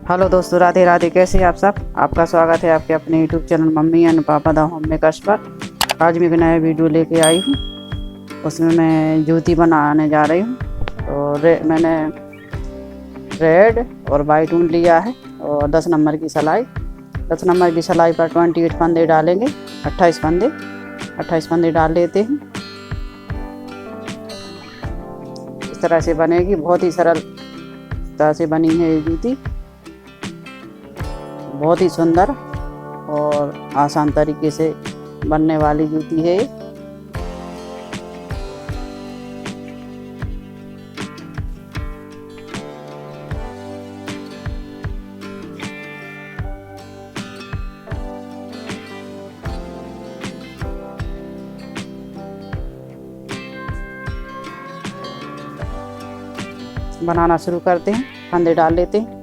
Hello दोस्तों, राधे राधे। कैसे हैं आप सब? आपका स्वागत है आपके अपने यूट्यूब चैनल मम्मी एंड पापा द होम मेकर्स पर। आज मैं एक नया वीडियो लेके आई हूँ। उसमें मैं जूती बनाने जा रही हूँ। तो मैंने रेड और वाइट ऊन लिया है और 10 नंबर की सिलाई। 10 नंबर की सिलाई पर 28 फंदे डालेंगे। 28 फंदे डाल लेते हैं। इस तरह से बनेगी। बहुत ही सरल तरह से बनी है ये जूती। बहुत ही सुंदर और आसान तरीके से बनने वाली जूती है ये। बनाना शुरू करते हैं। फंदे डाल लेते हैं।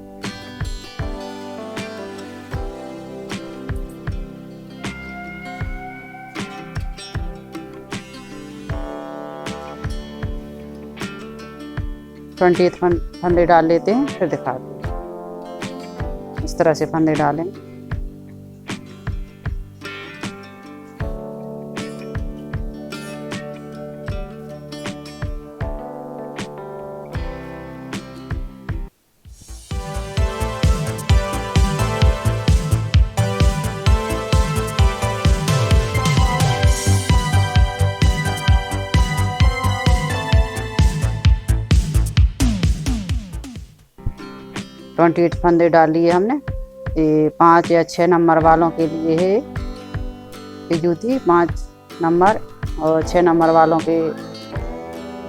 फंदे डाल लेते हैं, फिर दिखाते हैं। इस तरह से फंदे डालें। ट्वेंटी एट फंदे डाल लिए हमने। ये 5 या 6 नंबर वालों के लिए है ये जूती। 5 नंबर और 6 नंबर वालों के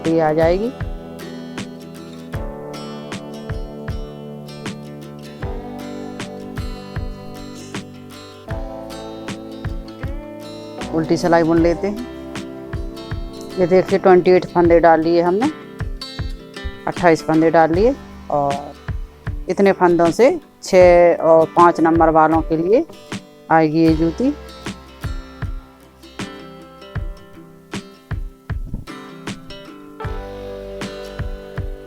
लिए आ जाएगी। उल्टी सिलाई बुन लेते हैं। ये देखिए 28 फंदे डाल लिए हमने। 28 फंदे डाल लिए और इतने फंदों से 6 और 5 नंबर वालों के लिए आएगी ये जूती।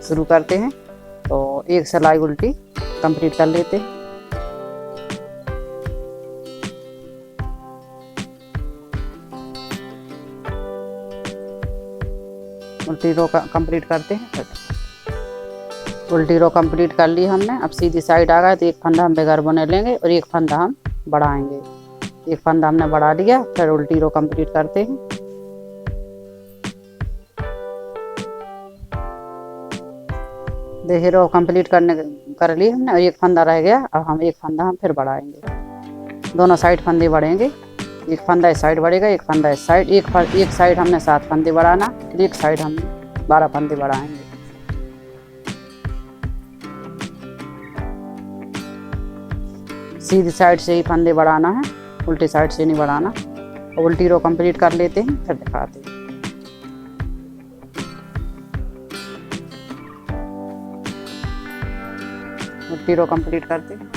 शुरू करते हैं। तो एक सिलाई उल्टी कंप्लीट कर लेते हैं। उल्टी रो कंप्लीट करते हैं। उल्टी रो कंप्लीट कर ली हमने। अब सीधी साइड आ गए तो एक फंदा हम बगैर बुने लेंगे और एक फंदा हम बढ़ाएंगे। एक फंदा हमने बढ़ा लिया, फिर उल्टी रो कंप्लीट करते हैं। देखिए रो कंप्लीट कर ली हमने और एक फंदा रह गया। अब हम एक फंदा हम फिर बढ़ाएंगे। दोनों साइड फंदे बढ़ेंगे। एक फंदा इस साइड बढ़ेगा, एक फंदा इस साइड। एक साइड हमने 7 फंदे बढ़ाना, फिर एक साइड हम 12 फंदे बढ़ाएंगे। सीधी साइड से ही फंदे बढ़ाना है, उल्टी साइड से नहीं बढ़ाना। उल्टी रो कंप्लीट कर लेते हैं, फिर दिखाते हैं। उल्टी रो कंप्लीट करते हैं।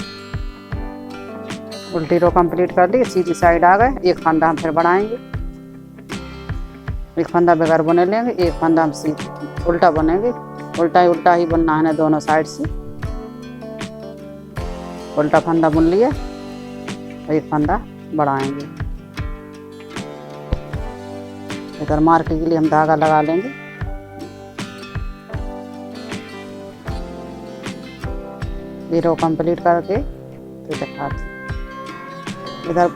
उल्टी रो कंप्लीट कर ली। सीधी साइड आ गए। एक फंदा हम फिर बढ़ाएंगे। एक फंदा बगैर बुने लेंगे, एक फंदा हम सीधी उल्टा बुनेंगे। उल्टा ही बुनना है दोनों साइड से। उल्टा फंदा बुन लिया, एक फंदा बढ़ाएंगे। इधर मार्क के लिए हम धागा लगा लेंगे। ये रो कंप्लीट करके फिर दिखाते। इधर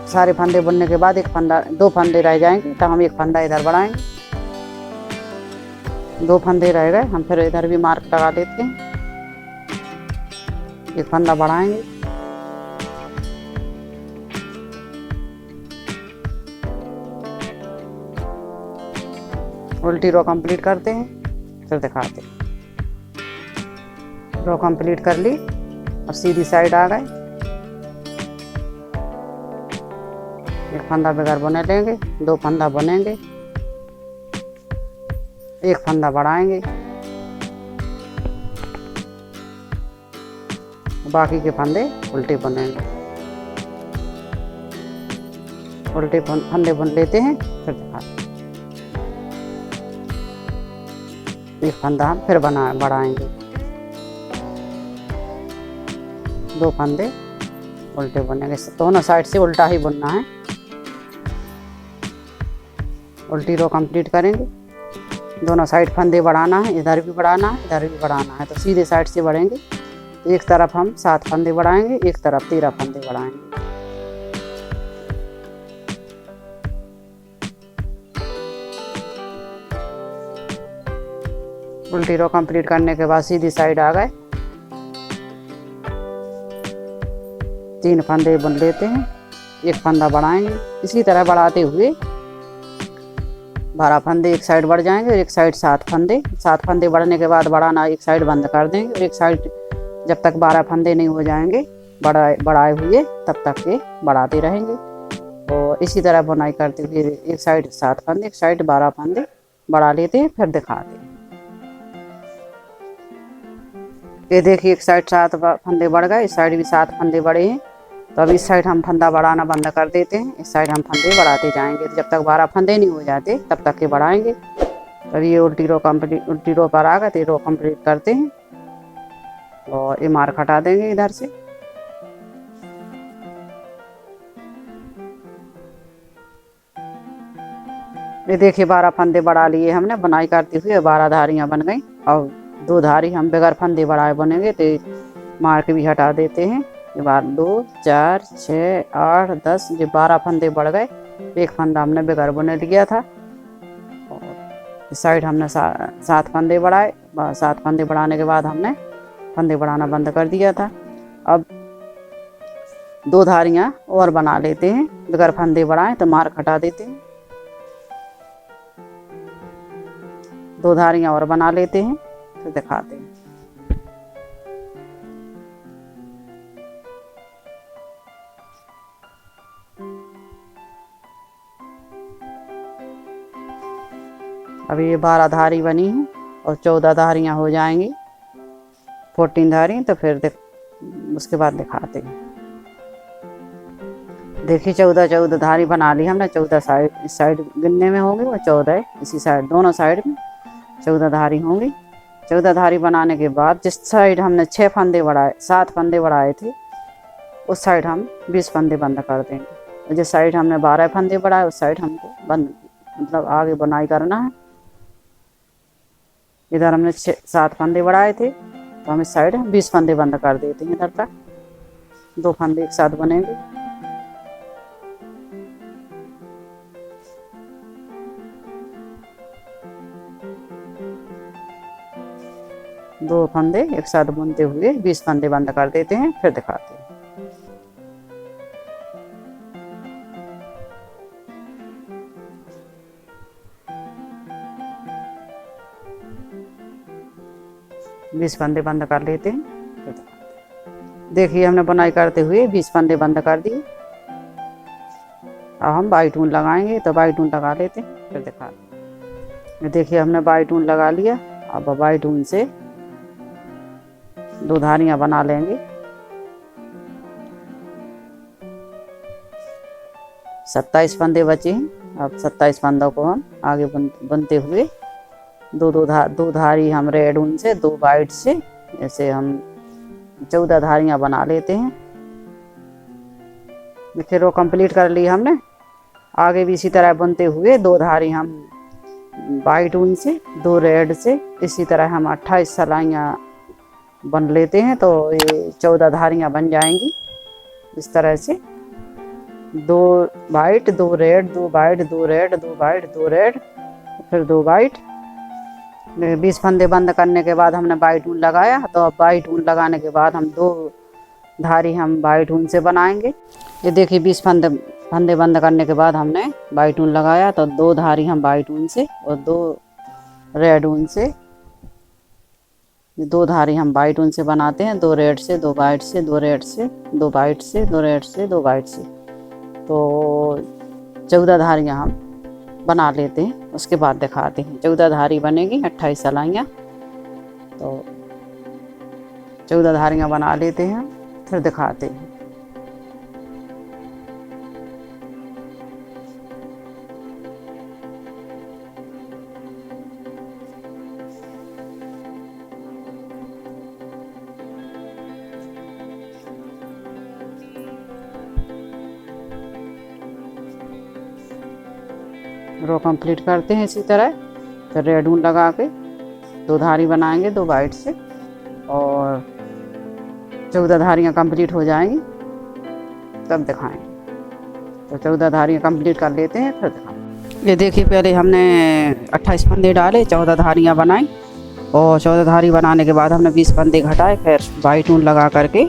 सारे फंदे बुनने के बाद 2 फंदे रह जाएंगे, तो हम एक फंदा इधर बढ़ाएंगे। 2 फंदे रह गए, हम फिर इधर भी मार्क लगा देते हैं। एक फंदा बढ़ाएंगे। उल्टी रो कंप्लीट करते हैं, फिर दिखाते हैं। रो कंप्लीट कर ली। अब सीधी साइड आ गए। एक फंदा बगैर बुने लेंगे, 2 फंदा बुनेंगे, एक फंदा बढ़ाएंगे। बाकी के फंदे उल्टे बुनेंगे। उल्टे फंदे बुन लेते हैं, फिर दिखाते हैं। एक फंदा हम फिर बढ़ाएंगे। 2 फंदे उल्टे बुनेंगे, दोनों साइड से उल्टा ही बुनना है। उल्टी रो कंप्लीट करेंगे, दोनों साइड फंदे बढ़ाना है, इधर भी बढ़ाना है इधर भी बढ़ाना है, तो सीधे साइड से बढ़ेंगे। एक तरफ हम 7 फंदे बढ़ाएंगे, एक तरफ 13 फंदे बढ़ाएंगे। उल्टी रो कंप्लीट करने के बाद सीधी साइड आ गए, 3 फंदे बुन लेते हैं, एक फंदा बढ़ाएंगे। इसी तरह बढ़ाते हुए 12 फंदे एक साइड बढ़ जाएंगे और एक साइड 7 फंदे बढ़ने के बाद बढ़ाना एक साइड बंद कर देंगे और एक साइड जब तक 12 फंदे नहीं हो जाएंगे बढ़ाए हुए तब तक ये बढ़ाते रहेंगे। और इसी तरह बुनाई करते हुए एक साइड 7 फंदे एक साइड 12 फंदे बढ़ा लेते हैं, फिर दिखाते हैं। ये देखिए एक साइड 7 फंदे बढ़ गए, इस साइड भी 7 फंदे बढ़े हैं। तो अब इस साइड हम फंदा बढ़ाना बंद कर देते हैं, इस साइड हम फंदे बढ़ाते जाएंगे। तो जब तक 12 फंदे नहीं हो जाते तब तक के बढ़ाएंगे। तब ये उल्टी रो पर आ गए तो ये रो कंप्लीट करते हैं और ये मार्क हटा देंगे इधर से। ये देखिए 12 फंदे बढ़ा लिए हमने, बुनाई करते हुए 12 धारियां बन गई। और 2 धारी हम बगैर फंदे बढ़ाए बनेंगे, तो मार्क भी हटा देते हैं। ये बार 2 4 6 8 10 ये 12 फंदे बढ़ गए। एक फंदा हमने बगैर बुने लिया था और इस साइड हमने 7 फंदे बढ़ाए। 7 फंदे बढ़ाने के बाद हमने फंदे बढ़ाना बंद कर दिया था। अब 2 धारियां और बना लेते हैं, बगैर फंदे बढ़ाए तो मार्क हटा देते हैं। 2 धारियां और बना लेते हैं, फिर दिखाते हैं। अभी ये 12 धारी बनी है और 14 धारियां हो जाएंगी, 14 धारी। तो फिर उसके बाद दिखाते हैं। देखिए 14 धारी बना ली हमने। 14 साइड इस साइड गिनने में होंगे और 14 इसी साइड, दोनों साइड में 14 धारी होंगी। 14 धारी बनाने के बाद जिस साइड हमने 6 फंदे बढ़ाए 7 फंदे बढ़ाए थे उस साइड हम 20 फंदे बंद कर देंगे। और जिस साइड हमने 12 फंदे बढ़ाए उस साइड हमको बंद मतलब आगे बुनाई करना है। इधर हमने 7 फंदे बढ़ाए थे तो हम इस साइड 20 फंदे बंद कर देते हैं। इधर तक 2 फंदे एक साथ बनेंगे। दो फंदे एक साथ बुनते हुए 20 फंदे बंद कर देते हैं, फिर दिखाते हैं। बीस फंदे बंद कर लेते हैं, फिर दिखाते हैं। देखिए हमने बुनाई करते हुए 20 फंदे बंद कर दिए। अब हम बाई टून लगाएंगे, तो बाई टून लगा लेते हैं, फिर दिखाते हैं। देखिए हमने बाई टून लगा लिया। अब बाई टून से 2 धारियां बना लेंगे। 27 फंदे बचे हैं। अब 27 फंदों को हम आगे बुनते हुए दो धारी हम रेड ऊन से 2 वाइट से ऐसे हम 14 धारियां बना लेते हैं। देखिए रो कंप्लीट कर ली हमने। आगे भी इसी तरह बुनते हुए 2 धारी हम वाइट ऊन से 2 रेड से इसी तरह हम 28 सलाइयाँ बन लेते हैं, तो ये 14 धारियां बन जाएंगी। इस तरह से 2 white 2 red 2 white 2 red 2 white 2 red फिर 2 वाइट। 20 फंदे बंद करने के बाद हमने वाइट ऊन लगाया, तो अब वाइट ऊन लगाने के बाद हम 2 धारी हम वाइट ऊन से बनाएंगे। ये देखिए 20 फंदे बंद करने के बाद हमने वाइट ऊन लगाया, तो 2 धारी हम वाइट ऊन से और 2 रेड ऊन से 2 धारी हम वाइट ऊन से बनाते हैं। 2 रेड से 2 वाइट से 2 रेड से 2 वाइट से 2 रेड से 2 वाइट से, तो 14 धारियाँ हम बना लेते हैं। उसके बाद दिखाते हैं। 14 धारी बनेगी, 28 सलाइयाँ, तो 14 धारियाँ बना लेते हैं, फिर दिखाते हैं। रो कंप्लीट करते हैं इसी तरह। फिर रेड ऊन लगा के 2 धारी बनाएंगे 2 वाइट से, और 14 धारियाँ कंप्लीट हो जाएंगी तब दिखाएंगे। तो 14 धारियाँ कंप्लीट कर लेते हैं फिर दिखाएंगे। ये देखिए, पहले हमने 28 फंदे डाले, 14 धारियाँ बनाई, और 14 धारी बनाने के बाद हमने 20 फंदे घटाए। फिर वाइट ऊन लगा करके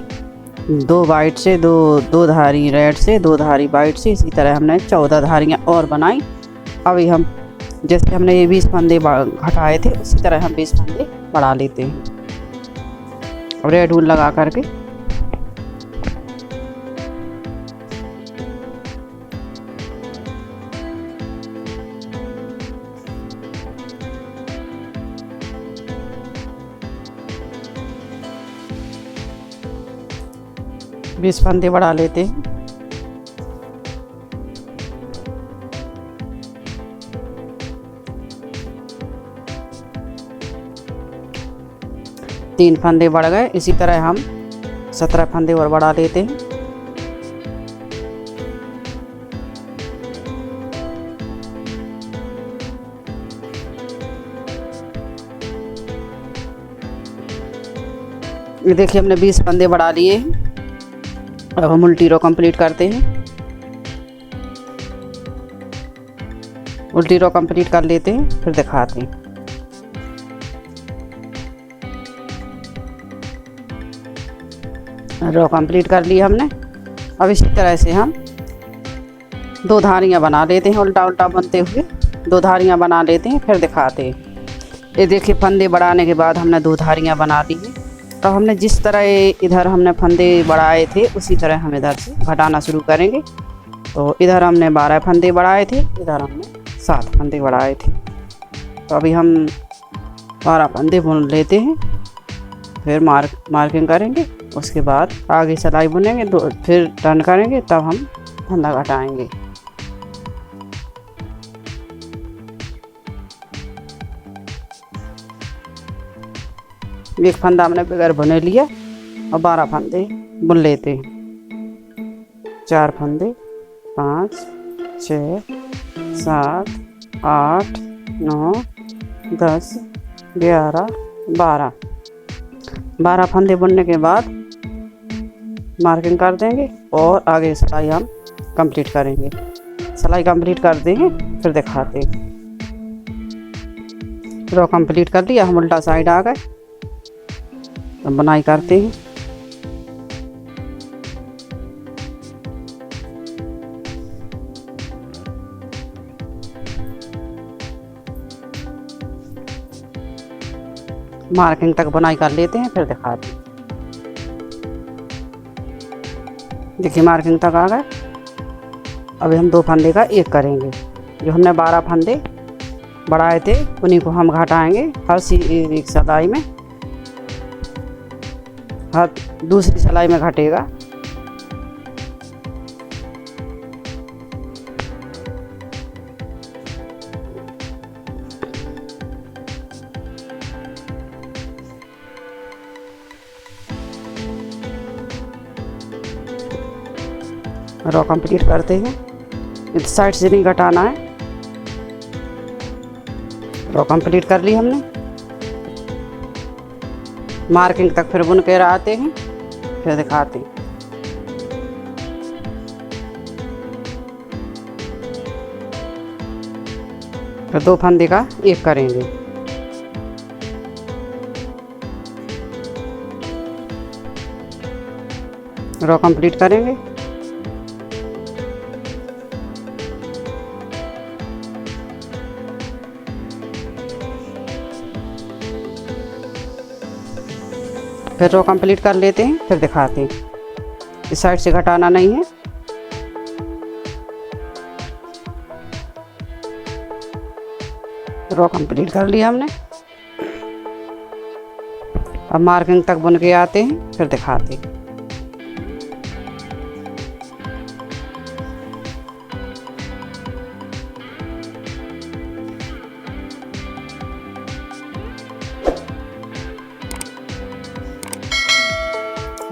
2 वाइट से 2 धारी रेड से, 2 धारी वाइट से, इसी तरह हमने 14 धारियाँ और बनाई। अभी हम जैसे हमने ये 20 फंदे घटाए थे उसी तरह हम 20 फंदे बढ़ा लेते हैं रेड ऊन लगा करके। बीस फंदे बढ़ा लेते हैं। तीन फंदे बढ़ गए, इसी तरह हम 17 फंदे और बढ़ा लेते हैं। ये देखिए, हमने 20 फंदे बढ़ा लिए हैं। अब हम उल्टी रो कंप्लीट करते हैं। उल्टी रो कंप्लीट कर लेते हैं फिर दिखाते हैं। रो कंप्लीट कर ली हमने। अब इसी तरह से हम 2 धारियाँ बना लेते हैं, उल्टा उल्टा बनते हुए 2 धारियाँ बना लेते हैं फिर दिखाते हैं। ये देखिए, फंदे बढ़ाने के बाद हमने 2 धारियाँ बना ली हैं। तो हमने जिस तरह इधर हमने फंदे बढ़ाए थे उसी तरह हम इधर से घटाना शुरू करेंगे। तो इधर हमने 12 फंदे बढ़ाए थे, इधर हमने 7 फंदे बढ़ाए थे। तो अभी हम 12 फंदे बुन लेते हैं, फिर मार्किंग करेंगे। उसके बाद आगे सिलाई बुनेंगे, फिर टर्न करेंगे, तब हम फंदा घटाएंगे। एक फंदा हमने बगैर बुने लिया और 12 फंदे बुन लेते हैं। 4 फंदे, 5, 6, 7, 8, 9, 10, 11, 12। 12 फंदे बुनने के बाद मार्किंग कर देंगे और आगे सिलाई हम कंप्लीट करेंगे। सिलाई कंप्लीट कर देंगे फिर दिखाते हैं। रो कंप्लीट कर लिया, हम उल्टा साइड आ गए, अब बुनाई करते हैं। मार्किंग तक बुनाई कर लेते हैं फिर दिखाते हैं। देखिए, मार्किंग तक आ गए। अभी हम 2 फंदे का एक करेंगे। जो हमने 12 फंदे बढ़ाए थे उन्हीं को हम घटाएंगे हर एक सिलाई में, हर दूसरी सिलाई में घटेगा। रो कंप्लीट करते हैं। इस साइड से नहीं घटाना है। रो कंप्लीट कर ली हमने। मार्किंग तक फिर बुन के आते हैं फिर दिखाते हैं। फिर 2 फंदे का एक करेंगे। रो कंप्लीट करेंगे। फिर रो कंप्लीट कर लेते हैं फिर दिखाते हैं। इस साइड से घटाना नहीं है। रो कंप्लीट कर लिया हमने। अब मार्किंग तक बुन के आते हैं फिर दिखाते हैं।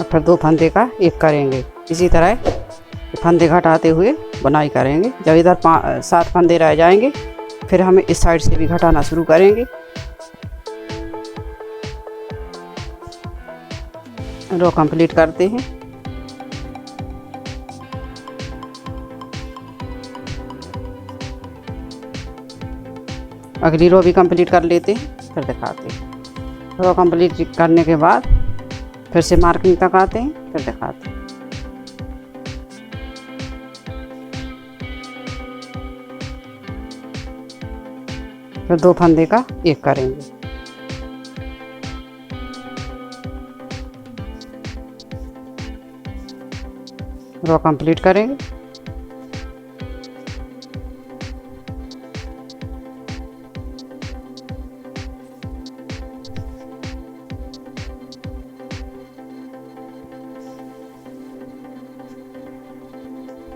फिर 2 फंदे का एक करेंगे। इसी तरह फंदे घटाते हुए बुनाई करेंगे। जब इधर 7 फंदे रह जाएंगे फिर हम इस साइड से भी घटाना शुरू करेंगे। रो कंप्लीट करते हैं। अगली रो भी कंप्लीट कर लेते हैं, फिर दिखाते हैं। रो कंप्लीट करने के बाद फिर से मार्किंग तक आते हैं, फिर दिखाते हैं। फिर 2 फंदे का एक करेंगे। रो कंप्लीट करेंगे।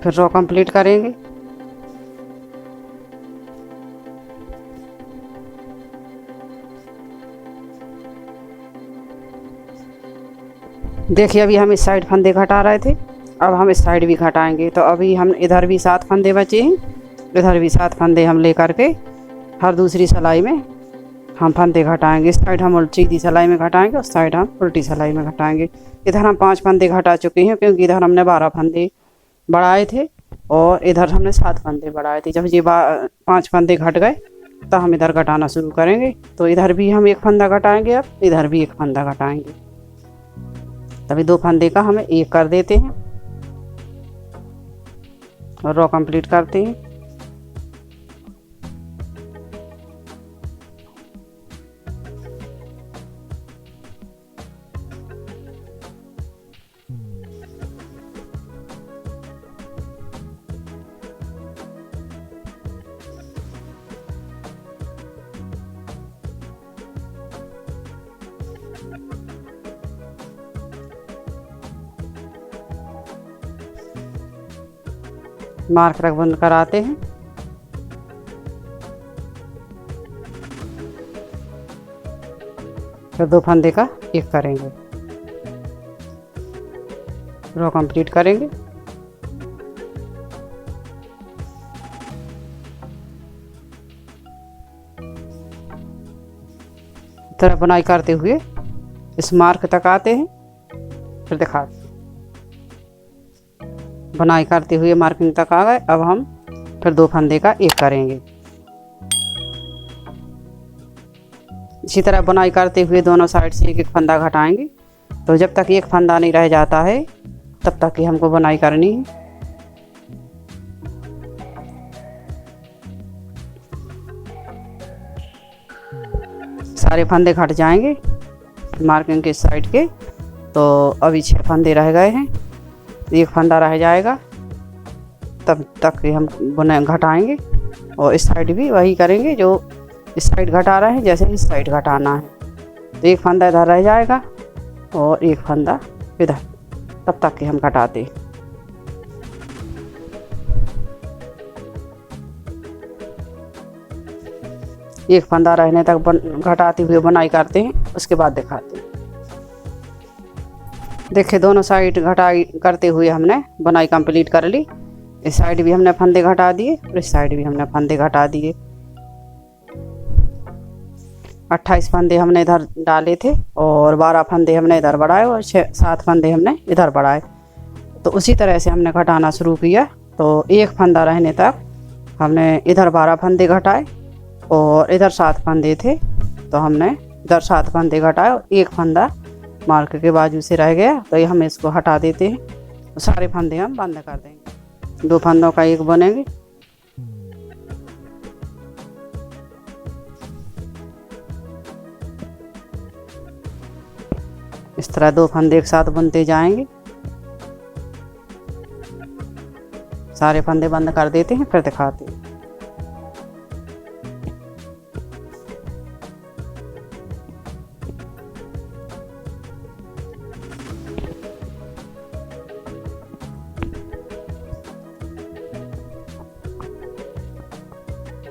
फिर रो कंप्लीट करेंगे। देखिए अभी हम इस साइड फंदे घटा रहे थे, अब हम इस साइड भी घटाएंगे। तो अभी हम इधर भी 7 फंदे बचे हैं, इधर भी 7 फंदे हम ले करके हर दूसरी सिलाई में हम फंदे घटाएंगे। इस साइड हम सीधी सिलाई में घटाएंगे, उस साइड हम उल्टी सिलाई में घटाएंगे। इधर हम 5 फंदे घटा चुके हैं, क्योंकि इधर हमने 12 फंदे बढ़ाए थे और इधर हमने 7 फंदे बढ़ाए थे। जब ये 5 फंदे घट गए तो हम इधर घटाना शुरू करेंगे। तो इधर भी हम 1 फंदा घटाएंगे, अब इधर भी 1 फंदा घटाएंगे। तभी 2 फंदे का हमें 1 कर देते हैं और रो कंप्लीट करते हैं। मार्क रख बंद कराते हैं। फिर 2 फंदे का 1 करेंगे, रो कंप्लीट करेंगे। तरह बुनाई करते हुए इस मार्क तक आते हैं, फिर दिखाते हैं। बुनाई करते हुए मार्किंग तक आ गए। अब हम फिर 2 फंदे का 1 करेंगे। इसी तरह बुनाई करते हुए दोनों साइड से 1-1 फंदा घटाएंगे। तो जब तक 1 फंदा नहीं रह जाता है तब तक ही हमको बुनाई करनी है। सारे फंदे घट जाएंगे मार्किंग के साइड के। तो अभी 6 फंदे रह गए हैं, 1 फंदा रह जाएगा, तब तक हम बुनाई घटाएंगे। और इस साइड भी वही करेंगे जो इस साइड घटा रहे हैं, जैसे इस साइड घटाना है। तो 1 फंदा इधर रह जाएगा और 1 फंदा इधर, तब तक कि हम घटाते। एक फंदा रहने तक घटाते हुए बुनाई करते हैं, उसके बाद दिखाते हैं। देखिए दोनों साइड घटाई करते हुए हमने बुनाई कंप्लीट कर ली। इस साइड भी हमने फंदे घटा दिए और इस साइड भी हमने फंदे घटा दिए। 28 फंदे हमने इधर डाले थे और 12 फंदे हमने इधर बढ़ाए और 7 फंदे हमने इधर बढ़ाए। तो उसी तरह से हमने घटाना शुरू किया। तो 1 फंदा रहने तक हमने इधर 12 फंदे घटाए और इधर 7 फंदे थे, तो हमने इधर 7 फंदे घटाए और 1 फंदा मार्क के बाजू से रह गया, तो ये हम इसको हटा देते हैं। तो सारे फंदे हम बंद कर देंगे। 2 फंदों का 1 बनेंगे। इस तरह 2 फंदे एक साथ बुनते जाएंगे। सारे फंदे बंद कर देते हैं, फिर दिखाते हैं।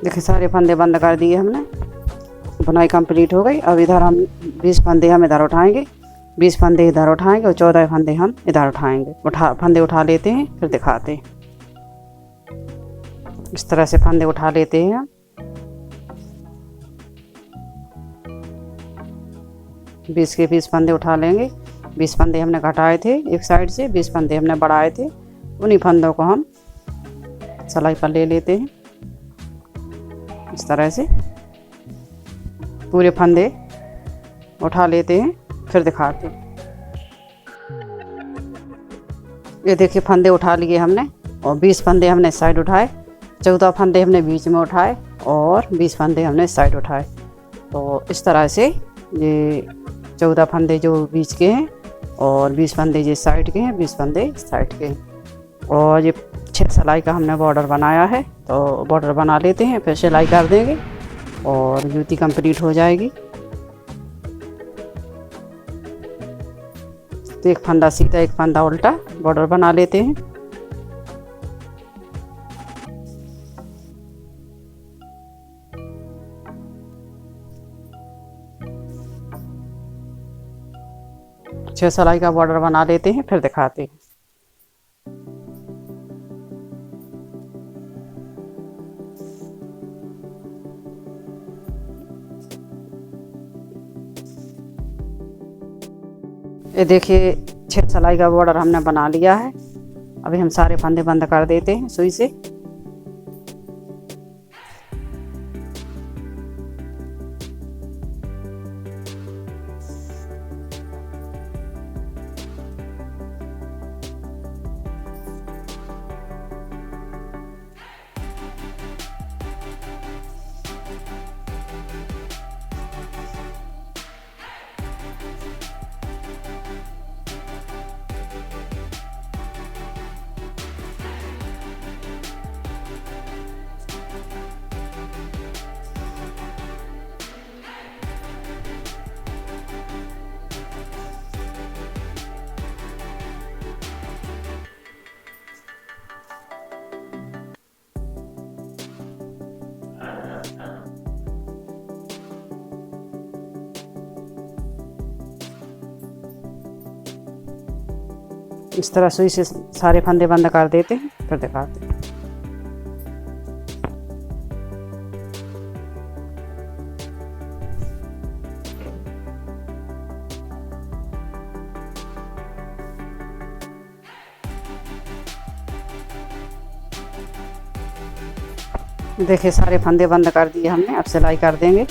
देखिए सारे फंदे बंद कर दिए हमने, बुनाई कंप्लीट हो गई। अब इधर हम 20 फंदे हम इधर उठाएंगे, 20 फंदे इधर उठाएंगे और 14 फंदे हम इधर उठाएंगे। फंदे उठा लेते हैं, फिर दिखाते हैं। इस तरह से फंदे उठा लेते हैं हम। 20 के 20 फंदे उठा लेंगे। 20 फंदे हमने घटाए थे एक साइड से, 20 फंदे हमने बढ़ाए थे। उन्हीं फंदों को हम सिलाई पर ले लेते हैं। इस तरह से पूरे फंदे उठा लेते हैं, फिर दिखाते हैं। ये देखिए फंदे उठा लिए हमने और 20 फंदे हमने साइड उठाए, 14 फंदे हमने बीच में उठाए और 20 फंदे हमने साइड उठाए। तो इस तरह से ये 14 फंदे जो बीच के हैं और 20 फंदे ये साइड के हैं, 20 फंदे साइड के हैं। और ये 6 सिलाई का हमने बॉर्डर बनाया है, तो बॉर्डर बना लेते हैं, फिर सिलाई कर देंगे और जूती कंप्लीट हो जाएगी। तो एक फंदा सीधा एक फंदा उल्टा बॉर्डर बना लेते हैं। छह सिलाई का बॉर्डर बना लेते हैं, फिर दिखाते हैं। ये देखिए 6 सिलाई का बॉर्डर हमने बना लिया है। अभी हम सारे फंदे बंद कर देते हैं सुई से। इस तरह सुई से सारे फंदे बंद कर देते हैं, फिर दिखाते हैं। देखिए सारे फंदे बंद कर दिए हमने, अब सिलाई कर देंगे।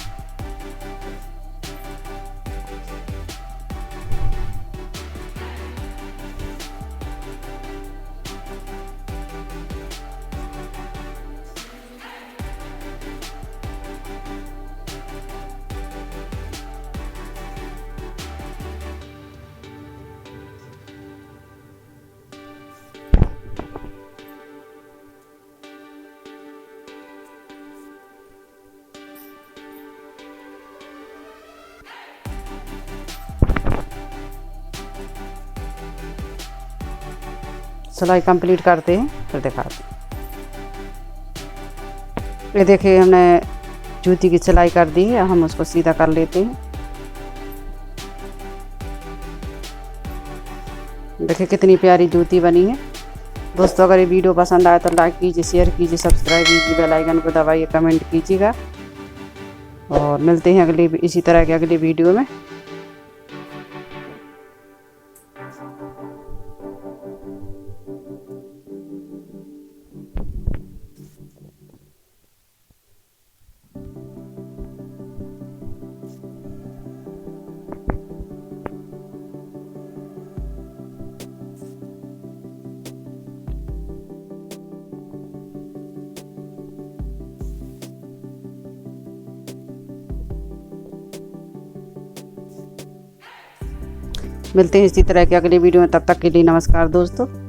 सिलाई कंप्लीट करते हैं, फिर दिखाते हैं। ये देखिए हमने जूती की सिलाई कर दी है, हम उसको सीधा कर लेते हैं। देखिए कितनी प्यारी जूती बनी है। दोस्तों अगर ये वीडियो पसंद आए तो लाइक कीजिए, शेयर कीजिए, सब्सक्राइब कीजिए, बेल आइकन को दबाइए, कमेंट कीजिएगा और मिलते हैं अगले इसी तरह के अगले वीडियो में। मिलते हैं इसी तरह के अगले वीडियो में, तब तक के लिए नमस्कार दोस्तों।